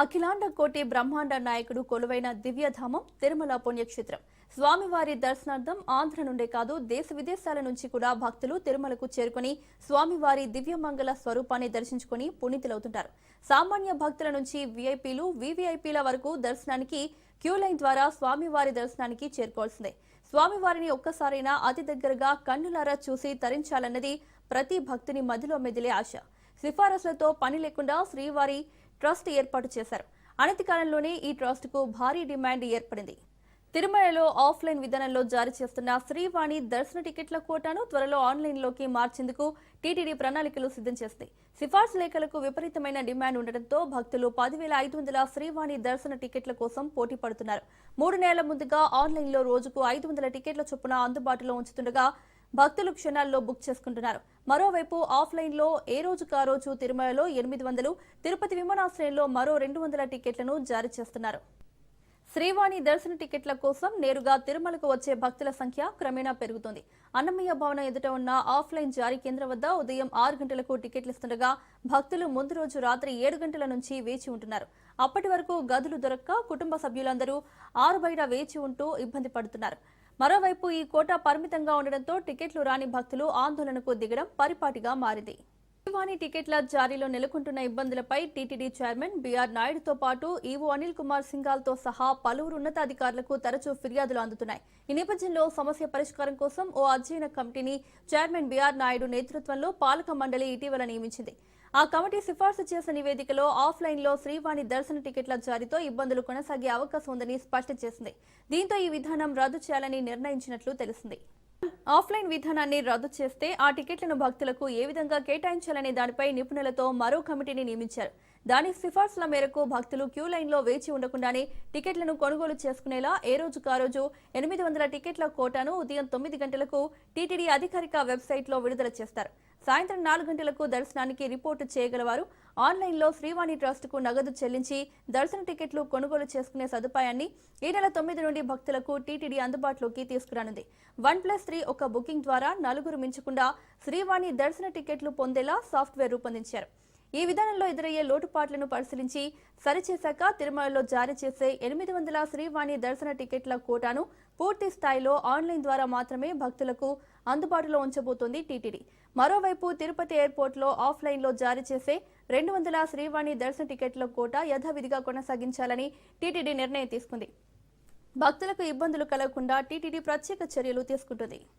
అఖిలాండ కోటి బ్రహ్మాండ నాయకుడు కొలువైన దివ్యధామం తిరుమల పుణ్యక్షేత్రం. స్వామివారి దర్శనార్థం ఆంధ్ర నుండే కాదు దేశ విదేశాల నుంచి కూడా భక్తులు తిరుమలకు చేరుకుని స్వామివారి దివ్యమంగళ స్వరూపాన్ని దర్శించుకుని పునీతులవుతుంటారు. సామాన్య భక్తుల నుంచి వీఐపీలు, వీవీఐపీల వరకు దర్శనానికి క్యూ లైన్ ద్వారా స్వామివారి దర్శనానికి చేరుకోవాల్సిందే. స్వామివారిని ఒక్కసారైనా అతి దగ్గరగా కన్నులారా చూసి తరించాలన్నది ప్రతి భక్తుని మదిలో మెదిలే ఆశ. సిఫారసులతో పని లేకుండా శ్రీవారి ట్రస్ట్ ఏర్పాటు చేశారు. అనతి కాలంలోనే ఈ ట్రస్టుకు భారీ డిమాండ్ ఏర్పడింది. తిరుమలలో ఆఫ్లైన్ విధానంలో జారీ చేస్తున్న శ్రీవాణి దర్శన టికెట్ల కోటాను త్వరలో ఆన్లైన్లోకి మార్చేందుకు టీటీడీ ప్రణాళికలు సిద్ధం చేసింది. సిఫార్సు లేఖలకు విపరీతమైన డిమాండ్ ఉండటంతో భక్తులు 10,500 శ్రీవాణి దర్శన టికెట్ల కోసం పోటీ పడుతున్నారు. 3 నెలల ముందుగా ఆన్లైన్లో రోజుకు 500 టికెట్ల చొప్పున అందుబాటులో ఉంచుతుండగా భక్తులు క్షణాల్లో బుక్ చేసుకుంటున్నారు. మరోవైపు ఆఫ్లైన్లో ఏ రోజుకు ఆ రోజు తిరుమలలో 800, తిరుపతి విమానాశ్రయంలో మరో 200 టికెట్లను జారీ చేస్తున్నారు. శ్రీవాణి దర్శన టికెట్ల కోసం నేరుగా తిరుమలకు వచ్చే భక్తుల సంఖ్య క్రమేణా పెరుగుతోంది. అన్నమయ్య భవనం ఎదుట ఉన్న ఆఫ్లైన్ జారీ కేంద్రం వద్ద ఉదయం 6 గంటలకు టికెట్లు ఇస్తుండగా భక్తులు ముందు రోజు రాత్రి 7 గంటల నుంచి వేచి ఉంటున్నారు. అప్పటి వరకు గదులు దొరక్క కుటుంబ సభ్యులందరూ ఆరు బయట వేచి ఉంటూ ఇబ్బంది పడుతున్నారు. మరోవైపు ఈ కోటా పరిమితంగా ఉండడంతో టికెట్లు రాని భక్తులు ఆందోళనకు దిగడం పరిపాటిగా మారింది. శ్రీవాణి టికెట్ల జారీలో నెలకొంటున్న ఇబ్బందులపై టీటీడీ చైర్మన్ బీఆర్ నాయుడుతో పాటు ఈవో అనిల్ కుమార్ సింఘాల్తో సహా పలువురు ఉన్నతాధికారులకు తరచూ ఫిర్యాదులు అందుతున్నాయి. ఈ నేపథ్యంలో సమస్య పరిష్కారం కోసం ఓ అధ్యయన కమిటీని చైర్మన్ బీఆర్ నాయుడు నేతృత్వంలో పాలక మండలి ఇటీవల నియమించింది. ఆ కమిటీ సిఫార్సు చేసిన నివేదికలో ఆఫ్లైన్లో శ్రీవాణి దర్శన టికెట్ల జారీతో ఇబ్బందులు కొనసాగే అవకాశం ఉందని స్పష్టం చేసింది. దీంతో ఈ విధానం రద్దు చేయాలని నిర్ణయించినట్లు తెలిసింది. ఆఫ్లైన్ విధానాన్ని రద్దు చేస్తే ఆ టికెట్లను భక్తులకు ఏ విధంగా కేటాయించాలనే దానిపై నిపుణులతో మరో కమిటీని నియమించారు. దాని సిఫార్సుల మేరకు భక్తులు క్యూ లైన్లో వేచి ఉండకుండానే టికెట్లను కొనుగోలు చేసుకునేలా ఏ రోజుకు ఆ రోజు 800 టికెట్ల కోటాను ఉదయం 9 గంటలకు టీటీడీ అధికారిక వెబ్సైట్లో విడుదల చేస్తారు. సాయంత్రం 4 గంటలకు దర్శనానికి రిపోర్టు చేయగలవారు ఆన్లైన్లో శ్రీవాణి ట్రస్టుకు నగదు చెల్లించి దర్శన టికెట్లు కొనుగోలు చేసుకునే సదుపాయాన్ని ఈ నెల 9 నుండి భక్తులకు టీటీడీ అందుబాటులోకి తీసుకురానుంది. 1+3 ఒక బుకింగ్ ద్వారా 4 మించకుండా శ్రీవాణి దర్శన టికెట్లు పొందేలా సాఫ్ట్వేర్ రూపొందించారు. ఈ విధానంలో ఎదురయ్యే లోటుపాట్లను పరిశీలించి సరిచేశాక తిరుమలలో జారీ చేసే 800 శ్రీవాణి దర్శన టికెట్ల కోటాను పూర్తి స్థాయిలో ఆన్లైన్ ద్వారా మాత్రమే భక్తులకు అందుబాటులో ఉంచబోతోంది టీటీడీ. మరోవైపు తిరుపతి ఎయిర్పోర్ట్లో ఆఫ్లైన్లో జారీ చేసే 200 శ్రీవాణి దర్శన టికెట్ల కోటా యథావిధిగా కొనసాగించాలని టీటీడీ నిర్ణయం తీసుకుంది. భక్తులకు ఇబ్బందులు కలగకుండా టీటీడీ ప్రత్యేక చర్యలు తీసుకుంటుంది.